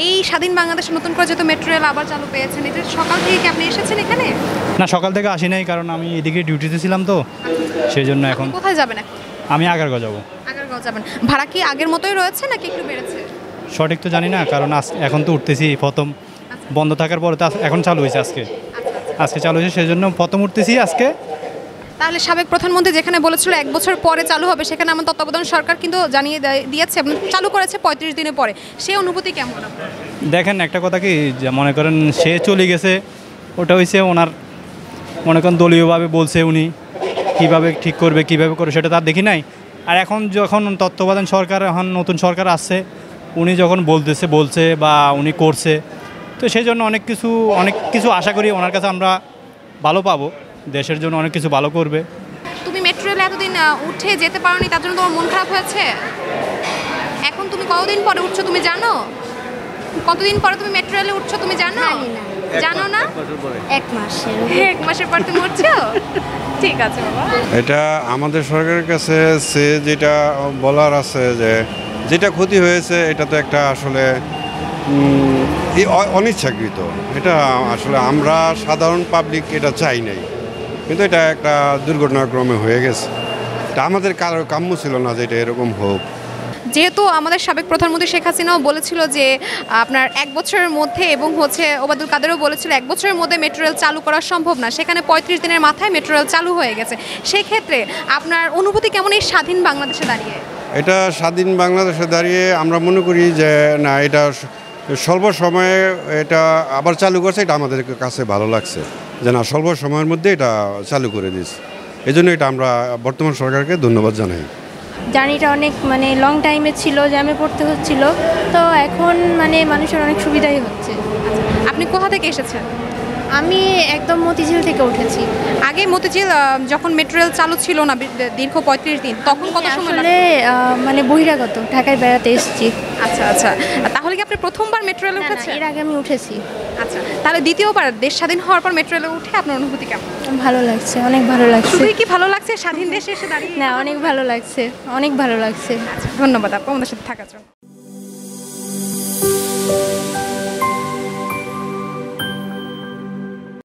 এই স্বাধীন বাংলাদেশে নতুন করে যেহেতু মেট্রো রেল আবার চালু পেয়েছেন, এটা সকাল থেকে কি আপনি এসেছেন এখানে? না, সকাল থেকে আসি নাই, কারণ আমি এদিকে ডিউটিতে ছিলাম, তো সেই জন্য এখন কোথায় যাবেন এখন? আমি আগারগাঁও যাব। আগারগাঁও যাবেন। ভাড়া কি আগের মতোই রয়েছে নাকি একটু বেড়েছে? সঠিক তো জানি না, কারণ এখন তো উঠতেছি প্রথম, বন্ধ থাকার পরে তো এখন চালু হয়েছে আজকে চালু হয়েছে, সেই জন্য প্রথম উঠতেছি আজকে। তাহলে সাবেক প্রধানমন্ত্রী যেখানে বলেছিল 1 বছর পরে চালু হবে, সেখানে আমার তত্ত্বাবধায়ক সরকার কিন্তু জানিয়ে দিয়েছে চালু করেছে 35 দিনের পরে। সেই অনুভূতি কেমন আপনার? দেখেন, একটা কথা কি, যে মনে করেন সে চলে গেছে, ওটা হয়েছে ওনার, মনে করেন দলীয়ভাবে বলছে, উনি কীভাবে ঠিক করবে কীভাবে করবে সেটা তার দেখি নাই। আর এখন যখন তত্ত্বাবধায়ক সরকার, এখন নতুন সরকার আসছে, উনি যখন বলছে বা উনি করছে, তো সেই জন্য অনেক কিছু আশা করি ওনার কাছে আমরা ভালো পাবো, দেশের জন্য অনেক কিছু ভালো করবে। তুমি মেট্রো রেলে এতদিন উঠে যেতে পারোনি, তার জন্য তোমার মন খারাপ হয়েছে? এখন তুমি কতদিন পরে উঠছো তুমি জানো? কতদিন পরে তুমি মেট্রো রেলে উঠছো তুমি জানো? জানো না? 1 মাস। 1 মাসের পর তুমি উঠছো? ঠিক আছে বাবা। এটা আমাদের সরকারের কাছে সে যেটা বলার আছে, যে যেটা ক্ষতি হয়েছে এটা তো একটা আসলে অনিচ্ছাকৃত, এটা আসলে আমরা সাধারণ পাবলিক এটা চাই নাই, কিন্তু এটা একটা দুর্ঘটনাক্রমে হয়ে গেছে। এটা আমাদের কারো কাম্য ছিল না যে এটা এরকম হোক। যেহেতু আমাদের সাবেক প্রধানমন্ত্রী শেখ হাসিনাও বলেছিল যে আপনার 1 বছরের মধ্যে, এবং ওবায়দুল কাদেরও বলেছিল 1 বছরের মধ্যে মেট্রো রেল চালু করা সম্ভব না, সেখানে 35 দিনের মাথায় মেট্রো রেল চালু হয়ে গেছে। সেই ক্ষেত্রে আপনার অনুভূতি কেমন এই স্বাধীন বাংলাদেশে দাঁড়িয়ে? এটা স্বাধীন বাংলাদেশে দাঁড়িয়ে আমরা মনে করি যে না, এটা স্বল্প সময়ে এটা আবার চালু করছে, এটা আমাদের কাছে ভালো লাগছে যে না, স্বল্প সময়ের মধ্যে এটা চালু করে দিয়েছে। এই জন্য এটা আমরা বর্তমান সরকারকে ধন্যবাদ জানাই। জার্নিটা অনেক লং টাইমে ছিল, জ্যামে পড়তে হচ্ছিল, তো এখন মানুষের অনেক সুবিধাই হচ্ছে। আপনি কোথা থেকে এসেছেন? আমি একদম মতিঝিল থেকে উঠেছি। আগে মতিঝিল যখন মেট্রো রেল চালু ছিল না দীর্ঘ 35 দিন, তখন কত সময় আসলে বহিরাগত ঢাকায় বেড়াতে এসেছি। আচ্ছা, তাহলে কি আপনি প্রথমবার মেট্রো রেলে উঠেছেন? এর আগে আমি উঠেছি। আচ্ছা, তাহলে দ্বিতীয়বার দেশ স্বাধীন হওয়ার পর মেট্রো রেলে উঠে আপনার অনুভূতি কেমন? ভালো লাগছে, অনেক ভালো লাগছে। শুধুই কি ভালো লাগছে স্বাধীন দেশে এসে দাঁড়িয়ে? না, অনেক ভালো লাগছে, অনেক ভালো লাগছে। আচ্ছা, ধন্যবাদ আপু আমাদের সাথে থাকার জন্য।